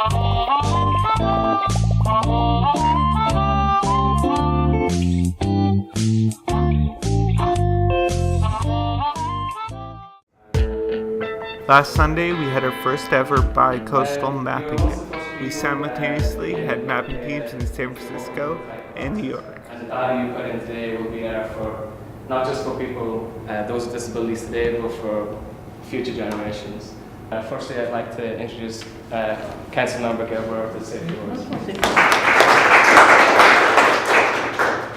Last Sunday, we had our first ever bi-coastal mapping day. We simultaneously had mapping teams in San Francisco and New York. And the data you put in today will be there for not just for people, those with disabilities today, but for future generations. Firstly, I'd like to introduce Council Member Gail Brewer to say a few words.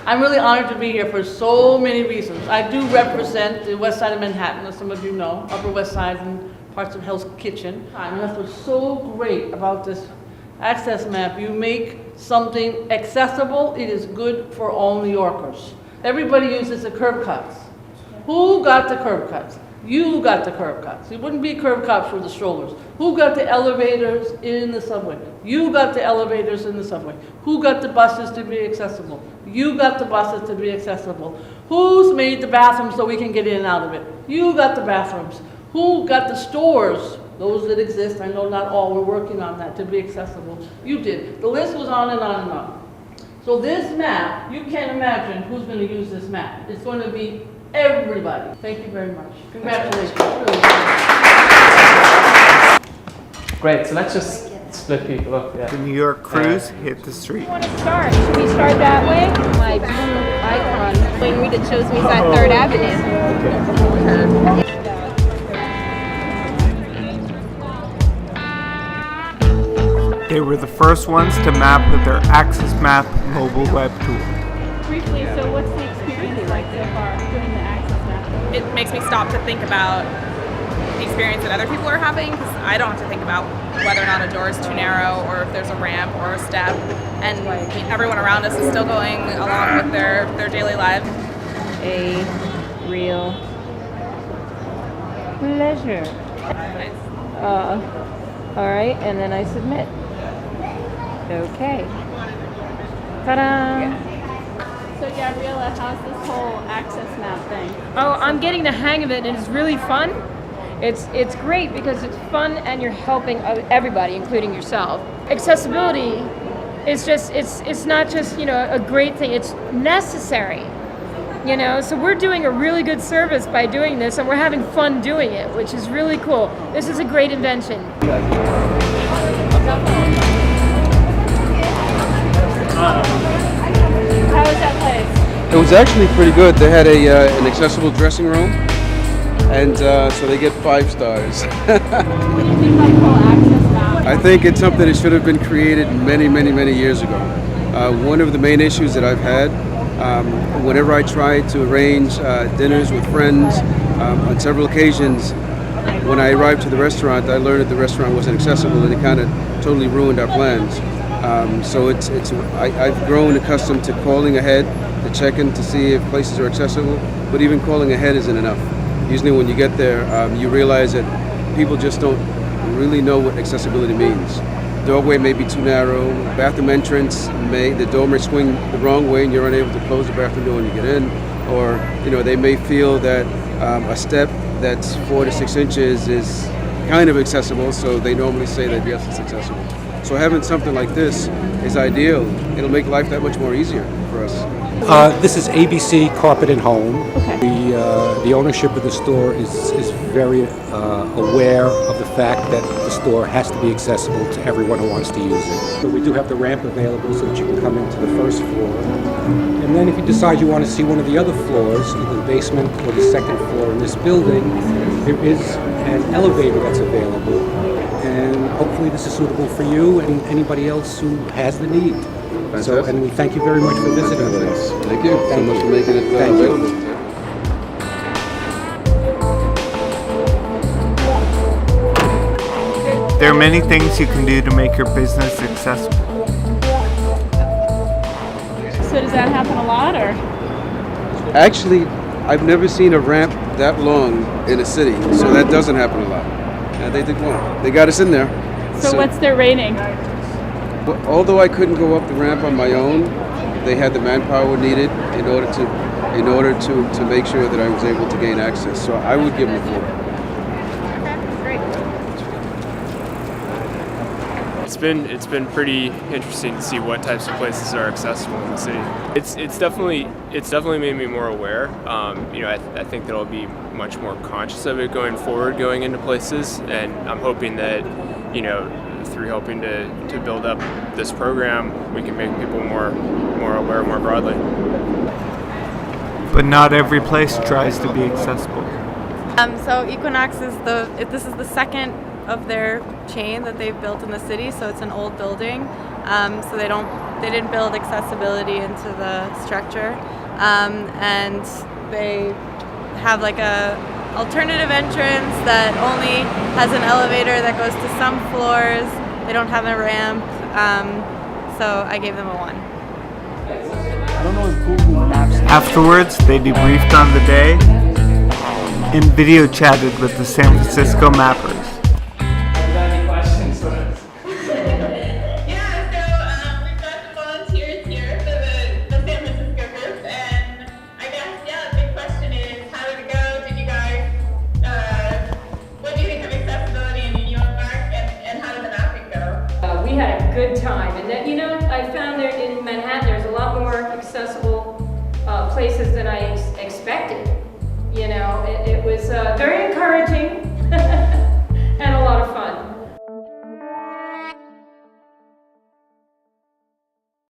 I'm really honored to be here for so many reasons. I do represent the west side of Manhattan, as some of you know, Upper West Side and parts of Hell's Kitchen. And that's what's so great about this AXS map. You make something accessible. It is good for all New Yorkers. Everybody uses the curb cuts. Who got the curb cuts? You got the curb cuts. It wouldn't be curb cuts for the strollers. Who got the elevators in the subway? You got the elevators in the subway. Who got the buses to be accessible? You got the buses to be accessible. Who's made the bathrooms so we can get in and out of it? You got the bathrooms. Who got the stores, those that exist, I know not all, we're working on that, to be accessible. You did. The list was on and on and on. So this map, you can't imagine who's going to use this map. It's going to be everybody. Thank you very much. Congratulations. Great, so let's just split people up. Yeah. The New York crews hit the street. I want to start. Should we start that way? My blue icon. When Rita shows me that 3rd Avenue. They were the first ones to map with their AXS Map mobile web tool. Briefly, so what's the experience like so far doing the AXS Map? It makes me stop to think about the experience that other people are having, because I don't have to think about whether or not a door is too narrow or if there's a ramp or a step, and everyone around us is still going along with their daily lives. A real pleasure. Nice. All right, and then I submit. Okay. Ta-da! So Gabrela, how's this whole AXS Map thing? Oh, I'm getting the hang of it, and it's really fun. It's great because it's fun and you're helping everybody, including yourself. Accessibility is just, it's not just, a great thing, it's necessary. So we're doing a really good service by doing this, and we're having fun doing it, which is really cool. This is a great invention. How was that place? It was actually pretty good. They had an accessible dressing room, and so they get 5 stars. What do you think about the whole AXS Map? I think it's something that should have been created many, many, many years ago. One of the main issues that I've had, whenever I tried to arrange dinners with friends, on several occasions, when I arrived to the restaurant, I learned that the restaurant wasn't accessible, and it kind of totally ruined our plans. So I've grown accustomed to calling ahead, to check in to see if places are accessible, but even calling ahead isn't enough. Usually when you get there, you realize that people just don't really know what accessibility means. Doorway may be too narrow, bathroom entrance the door may swing the wrong way and you're unable to close the bathroom door when you get in, or they may feel that a step that's 4 to 6 inches is kind of accessible, so they normally say that yes, it's accessible. So having something like this is ideal. It'll make life that much more easier for us. This is ABC Carpet and Home. Okay. The ownership of the store is very aware of the fact that the store has to be accessible to everyone who wants to use it. So we do have the ramp available so that you can come into the first floor. And then if you decide you want to see one of the other floors, either the basement or the second floor in this building, there is an elevator that's available. And hopefully this is suitable for you and anybody else who has the need. So, and we thank you very much for visiting us. Thank you so much for making it available. There are many things you can do to make your business accessible. So does that happen a lot, or? Actually, I've never seen a ramp that long in a city, so that doesn't happen a lot. And they did one. They got us in there. So what's their rating? Although I couldn't go up the ramp on my own, they had the manpower needed in order to make sure that I was able to gain access. So I would give them a 4. Okay, great. It's been pretty interesting to see what types of places are accessible in the city. It's definitely made me more aware. I think that I'll be much more conscious of it going forward, going into places, and I'm hoping that through helping to build up this program, we can make people more aware more broadly. But not every place tries to be accessible. So Equinox this is the second of their chain that they've built in the city, so it's an old building. So they didn't build accessibility into the structure, and they have like a alternative entrance that only has an elevator that goes to some floors. They don't have a ramp, so I gave them a 1. Afterwards, they debriefed on the day and video chatted with the San Francisco mappers. Any questions for us? Yeah, so we've got the volunteers here for the San Francisco group, and I guess, the big question is, how did it go? Did you guys, what do you think of accessibility in New York, and how did the mapping go? We had a good time, and I found there in Manhattan there